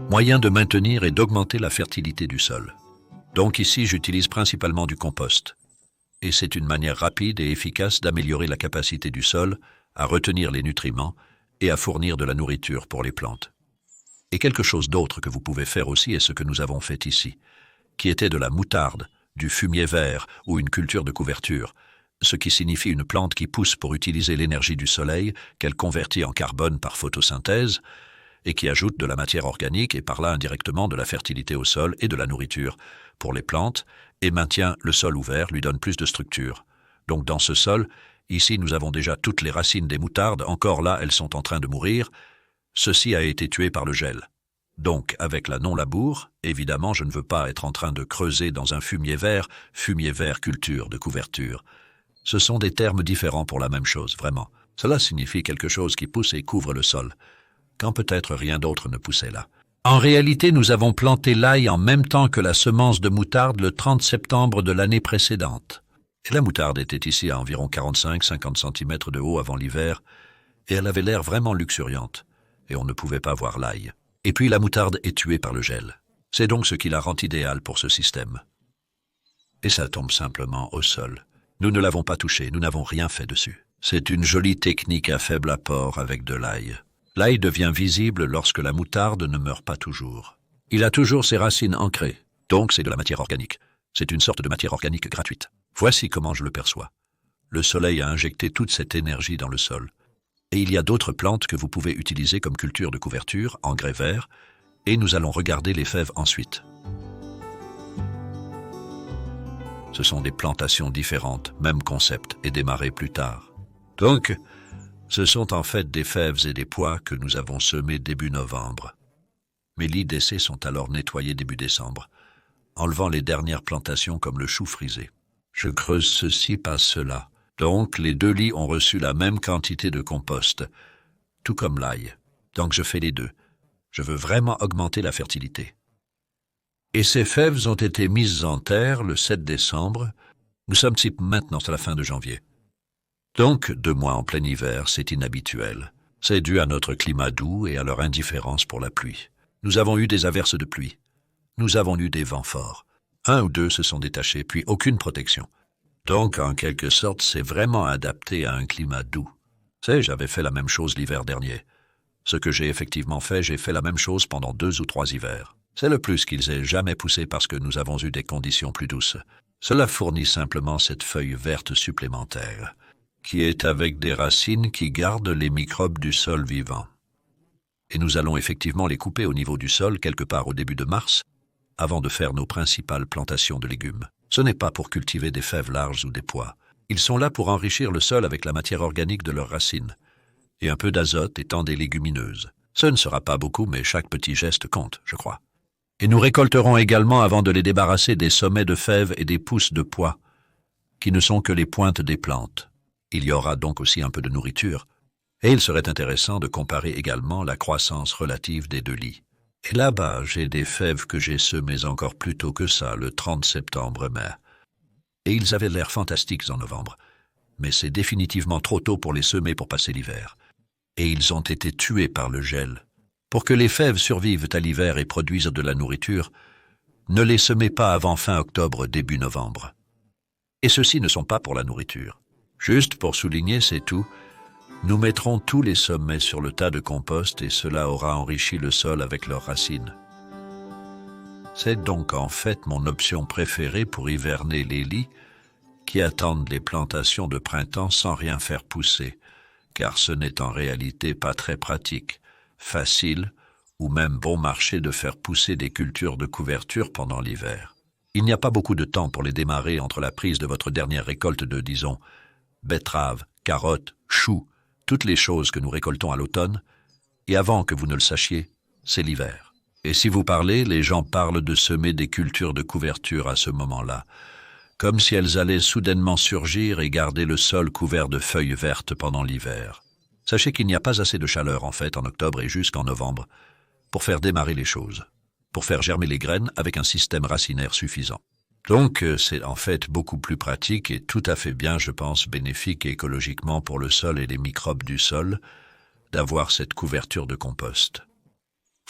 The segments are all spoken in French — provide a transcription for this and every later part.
Moyen de maintenir et d'augmenter la fertilité du sol. Donc ici, j'utilise principalement du compost. Et c'est une manière rapide et efficace d'améliorer la capacité du sol à retenir les nutriments et à fournir de la nourriture pour les plantes. Et quelque chose d'autre que vous pouvez faire aussi est ce que nous avons fait ici, qui était de la moutarde, du fumier vert ou une culture de couverture, ce qui signifie une plante qui pousse pour utiliser l'énergie du soleil qu'elle convertit en carbone par photosynthèse et qui ajoute de la matière organique et par là indirectement de la fertilité au sol et de la nourriture pour les plantes et maintient le sol ouvert, lui donne plus de structure. Donc dans ce sol, ici nous avons déjà toutes les racines des moutardes, encore là elles sont en train de mourir. Ceci a été tué par le gel. Donc, avec la non-labour, évidemment, je ne veux pas être en train de creuser dans un fumier vert culture de couverture. Ce sont des termes différents pour la même chose, vraiment. Cela signifie quelque chose qui pousse et couvre le sol, quand peut-être rien d'autre ne poussait là. En réalité, nous avons planté l'ail en même temps que la semence de moutarde le 30 septembre de l'année précédente. Et la moutarde était ici à environ 45-50 cm de haut avant l'hiver, et elle avait l'air vraiment luxuriante, et on ne pouvait pas voir l'ail. Et puis la moutarde est tuée par le gel. C'est donc ce qui la rend idéale pour ce système. Et ça tombe simplement au sol. Nous ne l'avons pas touché, nous n'avons rien fait dessus. C'est une jolie technique à faible apport avec de l'ail. L'ail devient visible lorsque la moutarde ne meurt pas toujours. Il a toujours ses racines ancrées, donc c'est de la matière organique. C'est une sorte de matière organique gratuite. Voici comment je le perçois. Le soleil a injecté toute cette énergie dans le sol. Et il y a d'autres plantes que vous pouvez utiliser comme culture de couverture, engrais verts, et nous allons regarder les fèves ensuite. Ce sont des plantations différentes, même concept, et démarrées plus tard. Donc, ce sont en fait des fèves et des pois que nous avons semés début novembre. Mes lits d'essai sont alors nettoyés début décembre, enlevant les dernières plantations comme le chou frisé. Je creuse ceci par cela. Donc, les deux lits ont reçu la même quantité de compost, tout comme l'ail. Donc, je fais les deux. Je veux vraiment augmenter la fertilité. Et ces fèves ont été mises en terre le 7 décembre. Nous sommes maintenant à la fin de janvier. Donc, 2 mois en plein hiver, c'est inhabituel. C'est dû à notre climat doux et à leur indifférence pour la pluie. Nous avons eu des averses de pluie. Nous avons eu des vents forts. 1 ou 2 se sont détachés, puis aucune protection. Donc, en quelque sorte, c'est vraiment adapté à un climat doux. J'avais fait la même chose l'hiver dernier. Ce que j'ai effectivement fait, j'ai fait la même chose pendant 2 ou 3 hivers. C'est le plus qu'ils aient jamais poussé parce que nous avons eu des conditions plus douces. Cela fournit simplement cette feuille verte supplémentaire, qui est avec des racines qui gardent les microbes du sol vivant. Et nous allons effectivement les couper au niveau du sol quelque part au début de mars, avant de faire nos principales plantations de légumes. Ce n'est pas pour cultiver des fèves larges ou des pois. Ils sont là pour enrichir le sol avec la matière organique de leurs racines, et un peu d'azote étant des légumineuses. Ce ne sera pas beaucoup, mais chaque petit geste compte, je crois. Et nous récolterons également avant de les débarrasser des sommets de fèves et des pousses de pois, qui ne sont que les pointes des plantes. Il y aura donc aussi un peu de nourriture, et il serait intéressant de comparer également la croissance relative des 2 lits. Et là-bas, j'ai des fèves que j'ai semées encore plus tôt que ça, le 30 septembre-mai. Et ils avaient l'air fantastiques en novembre. Mais c'est définitivement trop tôt pour les semer pour passer l'hiver. Et ils ont été tués par le gel. Pour que les fèves survivent à l'hiver et produisent de la nourriture, ne les semez pas avant fin octobre, début novembre. Et ceux-ci ne sont pas pour la nourriture. Juste pour souligner, c'est tout. Nous mettrons tous les sommets sur le tas de compost et cela aura enrichi le sol avec leurs racines. C'est donc en fait mon option préférée pour hiverner les lits qui attendent les plantations de printemps sans rien faire pousser, car ce n'est en réalité pas très pratique, facile ou même bon marché de faire pousser des cultures de couverture pendant l'hiver. Il n'y a pas beaucoup de temps pour les démarrer entre la prise de votre dernière récolte de, disons, betteraves, carottes, choux, toutes les choses que nous récoltons à l'automne, et avant que vous ne le sachiez, c'est l'hiver. Et si vous parlez, les gens parlent de semer des cultures de couverture à ce moment-là, comme si elles allaient soudainement surgir et garder le sol couvert de feuilles vertes pendant l'hiver. Sachez qu'il n'y a pas assez de chaleur, en fait, en octobre et jusqu'en novembre, pour faire démarrer les choses, pour faire germer les graines avec un système racinaire suffisant. Donc, c'est en fait beaucoup plus pratique et tout à fait bien, je pense, bénéfique écologiquement pour le sol et les microbes du sol, d'avoir cette couverture de compost.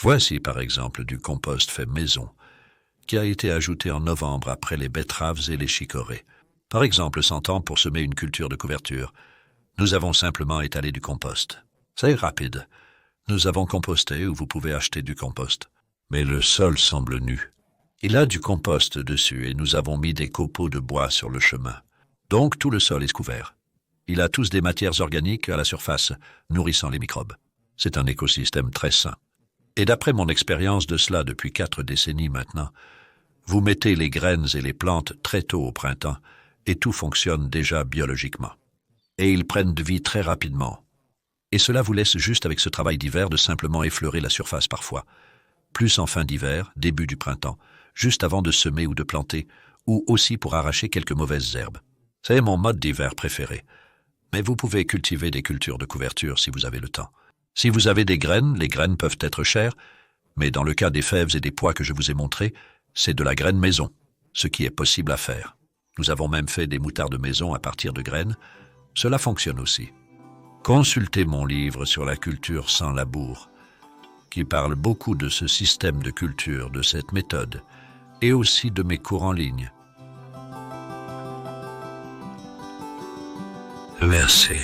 Voici par exemple du compost fait maison, qui a été ajouté en novembre après les betteraves et les chicorées. Par exemple, 100 ans pour semer une culture de couverture. Nous avons simplement étalé du compost. C'est rapide. Nous avons composté ou vous pouvez acheter du compost. Mais le sol semble nu. Il a du compost dessus et nous avons mis des copeaux de bois sur le chemin. Donc tout le sol est couvert. Il a tous des matières organiques à la surface, nourrissant les microbes. C'est un écosystème très sain. Et d'après mon expérience de cela depuis 4 décennies maintenant, vous mettez les graines et les plantes très tôt au printemps et tout fonctionne déjà biologiquement. Et ils prennent de vie très rapidement. Et cela vous laisse juste avec ce travail d'hiver de simplement effleurer la surface parfois. Plus en fin d'hiver, début du printemps, juste avant de semer ou de planter, ou aussi pour arracher quelques mauvaises herbes. C'est mon mode d'hiver préféré. Mais vous pouvez cultiver des cultures de couverture si vous avez le temps. Si vous avez des graines, les graines peuvent être chères, mais dans le cas des fèves et des pois que je vous ai montrés, c'est de la graine maison, ce qui est possible à faire. Nous avons même fait des moutardes maison à partir de graines. Cela fonctionne aussi. Consultez mon livre sur la culture sans labour, qui parle beaucoup de ce système de culture, de cette méthode, et aussi de mes cours en ligne. Merci.